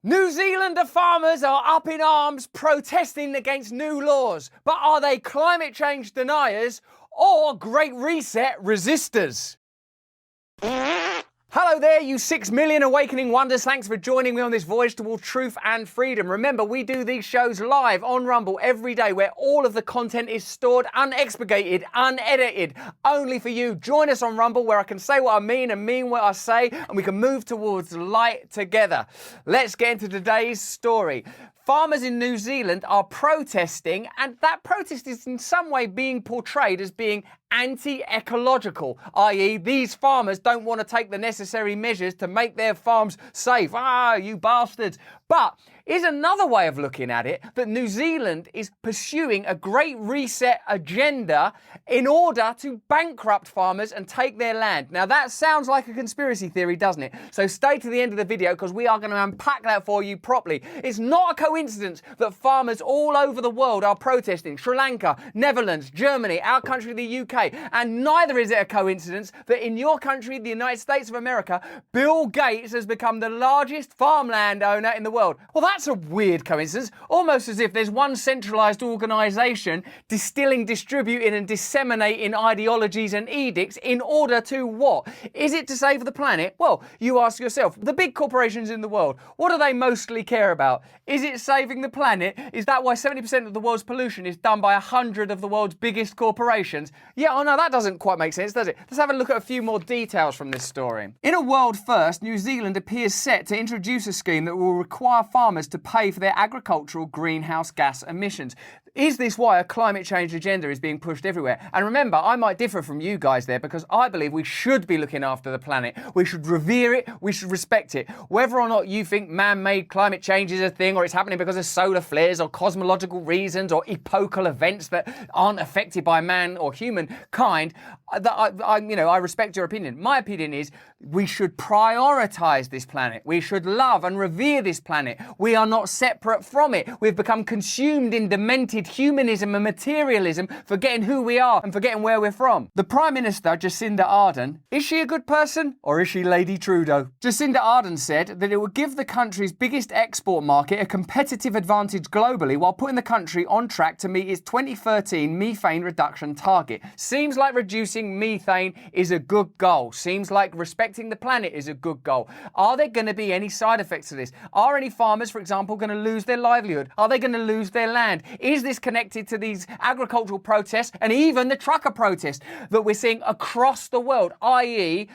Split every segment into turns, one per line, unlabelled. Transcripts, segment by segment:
New Zealander farmers are up in arms protesting against new laws. But are they climate change deniers or Great Reset resistors? Hello there, you 6 million awakening wonders. Thanks for joining me on this voyage towards truth and freedom. Remember, we do these shows live on Rumble every day where all of the content is stored, unexpurgated, unedited, only for you. Join us on Rumble where I can say what I mean and mean what I say, and we can move towards light together. Let's get into today's story. Farmers in New Zealand are protesting, and that protest is in some way being portrayed as being anti-ecological, i.e. these farmers don't want to take the necessary measures to make their farms safe. Ah, you bastards. But is another way of looking at it that New Zealand is pursuing a Great Reset agenda in order to bankrupt farmers and take their land. Now that sounds like a conspiracy theory, doesn't it? So stay to the end of the video because we are going to unpack that for you properly. It's not a coincidence that farmers all over the world are protesting. Sri Lanka, Netherlands, Germany, our country, the UK. And neither is it a coincidence that in your country, the United States of America, Bill Gates has become the largest farmland owner in the world. Well, that's a weird coincidence, almost as if there's one centralised organisation distilling, distributing and disseminating ideologies and edicts in order to what? Is it to save the planet? Well, you ask yourself, the big corporations in the world, what do they mostly care about? Is it saving the planet? Is that why 70% of the world's pollution is done by 100 of the world's biggest corporations? Yeah, oh no, that doesn't quite make sense, does it? Let's have a look at a few more details from this story. In a world first, New Zealand appears set to introduce a scheme that will require farmers to pay for their agricultural greenhouse gas emissions. Is this why a climate change agenda is being pushed everywhere? And remember, I might differ from you guys there because I believe we should be looking after the planet. We should revere it, we should respect it. Whether or not you think man-made climate change is a thing or it's happening because of solar flares or cosmological reasons or epochal events that aren't affected by man or humankind, I respect your opinion. My opinion is we should prioritise this planet. We should love and revere this planet. We are not separate from it. We've become consumed in demented humanism and materialism, forgetting who we are and forgetting where we're from. The Prime Minister, Jacinda Ardern, is she a good person or is she Lady Trudeau? Jacinda Ardern said that it would give the country's biggest export market a competitive advantage globally while putting the country on track to meet its 2013 methane reduction target. Seems like reducing methane is a good goal. Seems like respecting the planet is a good goal. Are there going to be any side effects to this? Are any farmers, for example, going to lose their livelihood? Are they going to lose their land? Is this connected to these agricultural protests and even the trucker protest that we're seeing across the world, i.e.,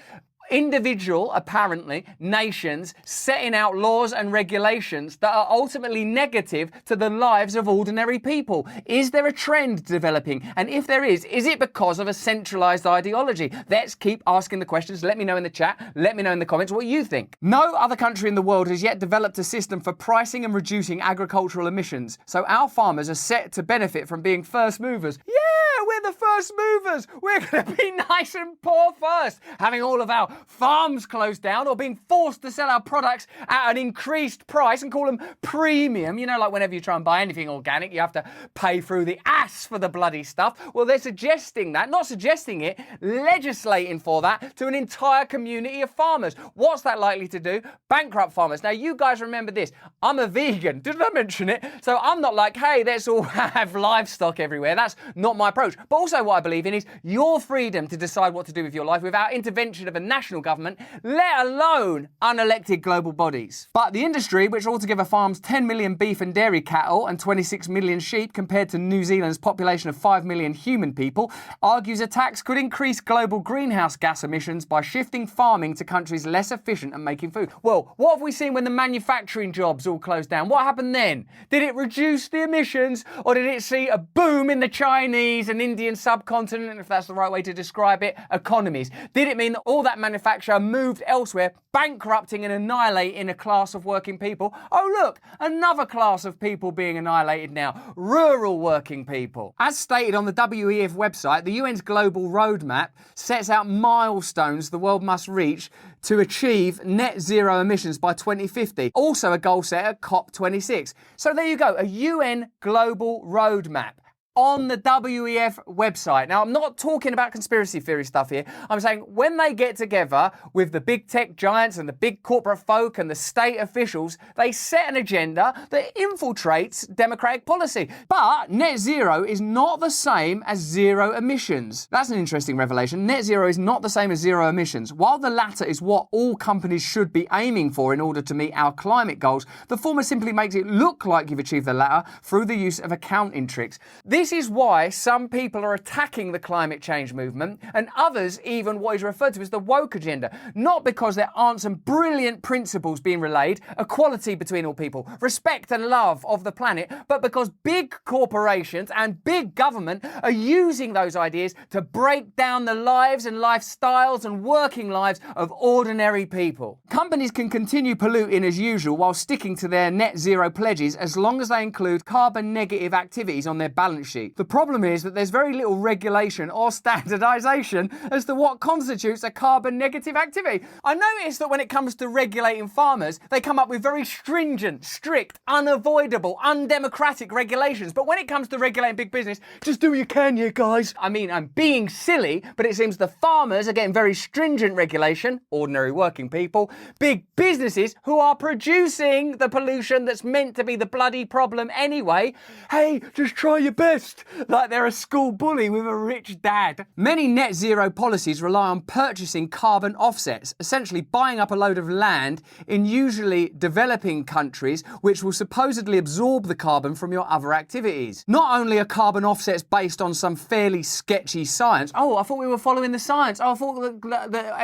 individual, apparently, nations setting out laws and regulations that are ultimately negative to the lives of ordinary people? Is there a trend developing? And if there is it because of a centralised ideology? Let's keep asking the questions. Let me know in the chat. Let me know in the comments what you think. No other country in the world has yet developed a system for pricing and reducing agricultural emissions. So our farmers are set to benefit from being first movers. Yeah, we're the first movers. We're going to be nice and poor first, having all of our farms closed down or being forced to sell our products at an increased price and call them premium. You know, like whenever you try and buy anything organic, you have to pay through the ass for the bloody stuff. Well, they're suggesting that, not suggesting it, legislating for that to an entire community of farmers. What's that likely to do? Bankrupt farmers. Now, you guys remember this. I'm a vegan. Didn't I mention it? So I'm not like, hey, let's all have livestock everywhere. That's not my approach. But also what I believe in is your freedom to decide what to do with your life without intervention of a national government, let alone unelected global bodies. But the industry, which altogether farms 10 million beef and dairy cattle and 26 million sheep compared to New Zealand's population of 5 million human people, argues a tax could increase global greenhouse gas emissions by shifting farming to countries less efficient at making food. Well, what have we seen when the manufacturing jobs all closed down? What happened then? Did it reduce the emissions or did it see a boom in the Chinese and Indian subcontinent, if that's the right way to describe it, economies? Did it mean that all that manufacturing moved elsewhere, bankrupting and annihilating a class of working people? Oh look, another class of people being annihilated now, rural working people. As stated on the WEF website, the UN's global roadmap sets out milestones the world must reach to achieve net zero emissions by 2050. Also a goal set at COP26. So there you go, a UN global roadmap. on the WEF website. Now, I'm not talking about conspiracy theory stuff here. I'm saying when they get together with the big tech giants and the big corporate folk and the state officials, they set an agenda that infiltrates democratic policy. But net zero is not the same as zero emissions. That's an interesting revelation. Net zero is not the same as zero emissions. While the latter is what all companies should be aiming for in order to meet our climate goals, the former simply makes it look like you've achieved the latter through the use of accounting tricks. This is why some people are attacking the climate change movement and others even what is referred to as the woke agenda. Not because there aren't some brilliant principles being relayed, equality between all people, respect and love of the planet, but because big corporations and big government are using those ideas to break down the lives and lifestyles and working lives of ordinary people. Companies can continue polluting as usual while sticking to their net zero pledges as long as they include carbon negative activities on their balance sheet. The problem is that there's very little regulation or standardization as to what constitutes a carbon negative activity. I noticed that when it comes to regulating farmers, they come up with very stringent, strict, unavoidable, undemocratic regulations. But when it comes to regulating big business, just do what you can, you guys. I mean, I'm being silly, but it seems the farmers are getting very stringent regulation, ordinary working people, big businesses who are producing the pollution that's meant to be the bloody problem anyway. Hey, just try your best. Like they're a school bully with a rich dad. Many net zero policies rely on purchasing carbon offsets, essentially buying up a load of land in usually developing countries which will supposedly absorb the carbon from your other activities. Not only are carbon offsets based on some fairly sketchy science. Oh, I thought we were following the science. Oh, I thought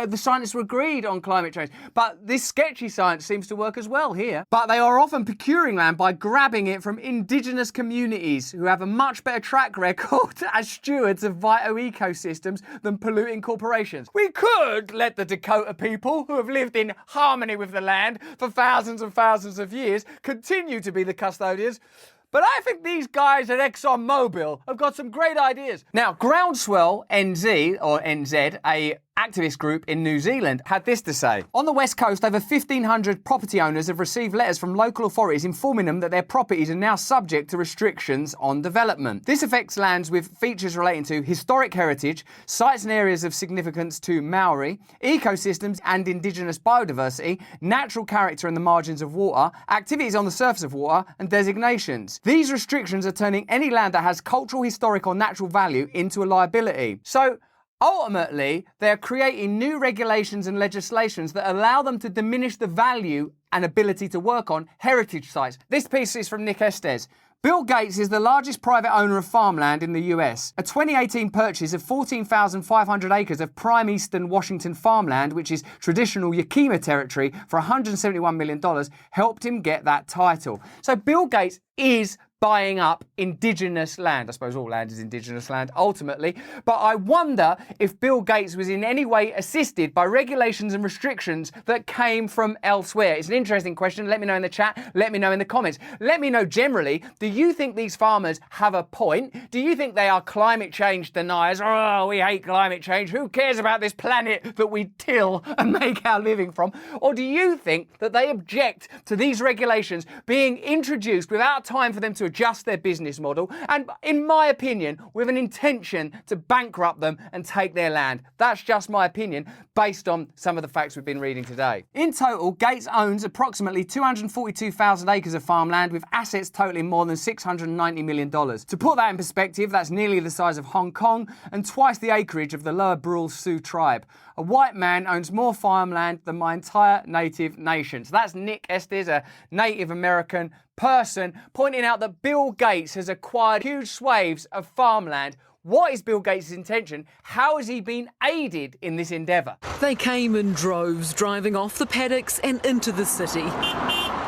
the scientists were agreed on climate change. But this sketchy science seems to work as well here. But they are often procuring land by grabbing it from indigenous communities who have a much better track record as stewards of vital ecosystems than polluting corporations. We could let the Dakota people, who have lived in harmony with the land for thousands and thousands of years, continue to be the custodians. But I think these guys at ExxonMobil have got some great ideas. Now, Groundswell NZ, or NZ, a activist group in New Zealand, had this to say. On the West Coast, over 1,500 property owners have received letters from local authorities informing them that their properties are now subject to restrictions on development. This affects lands with features relating to historic heritage, sites and areas of significance to Maori, ecosystems and indigenous biodiversity, natural character in the margins of water, activities on the surface of water, and designations. These restrictions are turning any land that has cultural, historic or natural value into a liability. So, ultimately, they're creating new regulations and legislations that allow them to diminish the value and ability to work on heritage sites. This piece is from Nick Estes. Bill Gates is the largest private owner of farmland in the US. A 2018 purchase of 14,500 acres of prime eastern Washington farmland, which is traditional Yakima territory, for $171 million, helped him get that title. So Bill Gates is buying up indigenous land. I suppose all land is indigenous land, ultimately. But I wonder if Bill Gates was in any way assisted by regulations and restrictions that came from elsewhere. It's an interesting question. Let me know in the chat. Let me know in the comments. Let me know generally, do you think these farmers have a point? Do you think they are climate change deniers? Oh, we hate climate change. Who cares about this planet that we till and make our living from? Or do you think that they object to these regulations being introduced without time for them to adjust their business model, and in my opinion, with an intention to bankrupt them and take their land? That's just my opinion based on some of the facts we've been reading today. In total, Gates owns approximately 242,000 acres of farmland with assets totaling more than $690 million. To put that in perspective, that's nearly the size of Hong Kong and twice the acreage of the Lower Brule Sioux tribe. A white man owns more farmland than my entire native nation. So that's Nick Estes, a Native American person, pointing out that Bill Gates has acquired huge swathes of farmland. What is Bill Gates' intention? How has he been aided in this endeavour?
They came in droves, driving off the paddocks and into the city,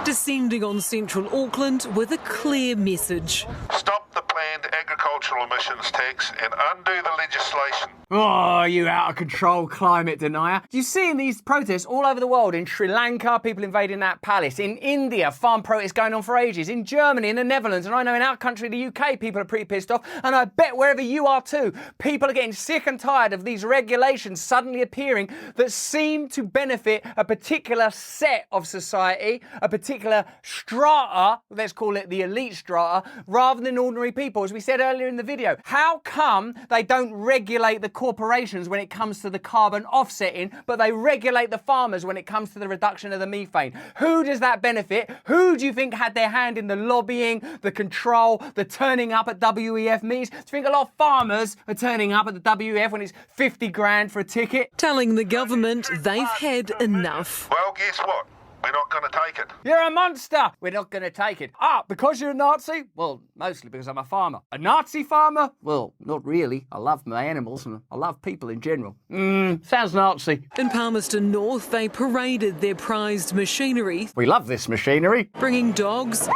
descending on central Auckland with a clear message.
Stop the planned agricultural emissions tax and undo the legislation.
Oh, you out-of-control climate denier. You see in these protests all over the world, in Sri Lanka, people invading that palace, in India, farm protests going on for ages, in Germany, in the Netherlands, and I know in our country, the UK, people are pretty pissed off, and I bet wherever you are too, people are getting sick and tired of these regulations suddenly appearing that seem to benefit a particular set of society, a particular strata, let's call it the elite strata, rather than ordinary people. As we said earlier in the video. How come they don't regulate the corporations when it comes to the carbon offsetting, but they regulate the farmers when it comes to the reduction of the methane? Who does that benefit? Who do you think had their hand in the lobbying, the control, the turning up at WEF meetings? Do you think a lot of farmers are turning up at the WEF when it's 50 grand for a ticket?
Telling the government they've had enough.
Well, guess what? We're not going to take it.
You're a monster! We're not going to take it. Ah, because you're a Nazi? Well, mostly because I'm a farmer. A Nazi farmer? Well, not really. I love my animals and I love people in general. Sounds Nazi.
In Palmerston North, they paraded their prized machinery,
We love this machinery.
bringing dogs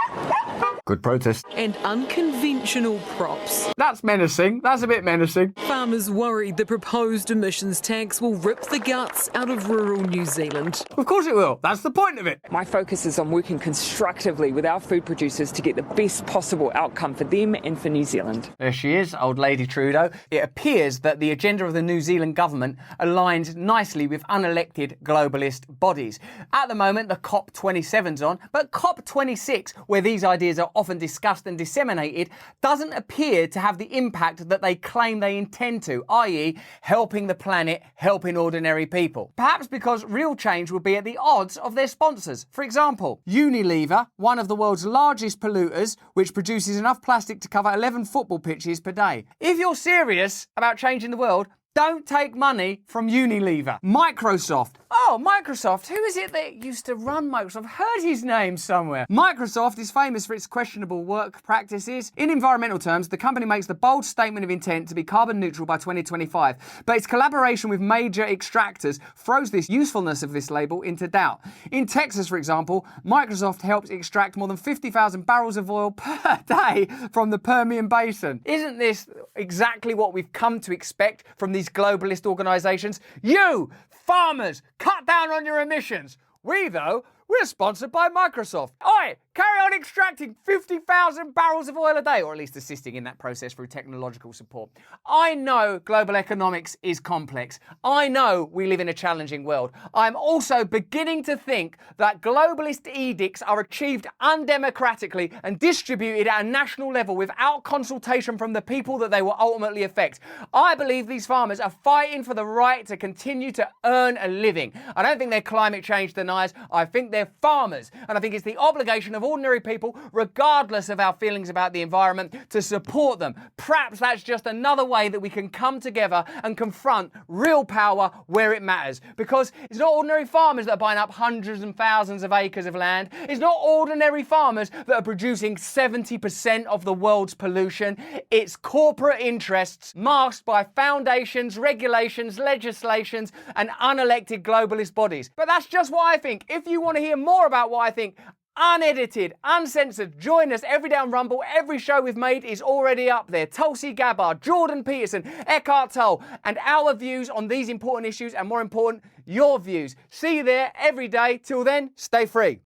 Good protest.
and unconventional props.
That's menacing. That's a bit menacing.
Farmers worried the proposed emissions tax will rip the guts out of rural New Zealand.
Of course it will. That's the point of it.
My focus is on working constructively with our food producers to get the best possible outcome for them and for New Zealand.
There she is, old Lady Trudeau. It appears that the agenda of the New Zealand government aligns nicely with unelected globalist bodies. At the moment, the COP27's on, but COP26, where these ideas are often discussed and disseminated, doesn't appear to have the impact that they claim they intend to, i.e. helping the planet, helping ordinary people. Perhaps because real change will be at the odds of their sponsors. For example, Unilever, one of the world's largest polluters, which produces enough plastic to cover 11 football pitches per day. If you're serious about changing the world, don't take money from Unilever. Microsoft. Oh, Microsoft. Who is it that used to run Microsoft? I've heard his name somewhere. Microsoft is famous for its questionable work practices. In environmental terms, the company makes the bold statement of intent to be carbon neutral by 2025, but its collaboration with major extractors throws this usefulness of this label into doubt. In Texas, for example, Microsoft helps extract more than 50,000 barrels of oil per day from the Permian Basin. Isn't this exactly what we've come to expect from these globalist organisations? You, farmers, cut down on your emissions. We, though, we're sponsored by Microsoft. Oi, carry on extracting 50,000 barrels of oil a day, or at least assisting in that process through technological support. I know global economics is complex. I know we live in a challenging world. I'm also beginning to think that globalist edicts are achieved undemocratically and distributed at a national level without consultation from the people that they will ultimately affect. I believe these farmers are fighting for the right to continue to earn a living. I don't think they're climate change deniers. I think they're farmers. And I think it's the obligation of ordinary people, regardless of our feelings about the environment, to support them. Perhaps that's just another way that we can come together and confront real power where it matters. Because it's not ordinary farmers that are buying up hundreds and thousands of acres of land. It's not ordinary farmers that are producing 70% of the world's pollution. It's corporate interests masked by foundations, regulations, legislations, and unelected globalist bodies. But that's just what I think. If you want to hear more about what I think, unedited, uncensored, join us every day on Rumble. Every show we've made is already up there. Tulsi Gabbard, Jordan Peterson, Eckhart Tolle, and our views on these important issues, and more important, your views. See you there every day. Till then, stay free.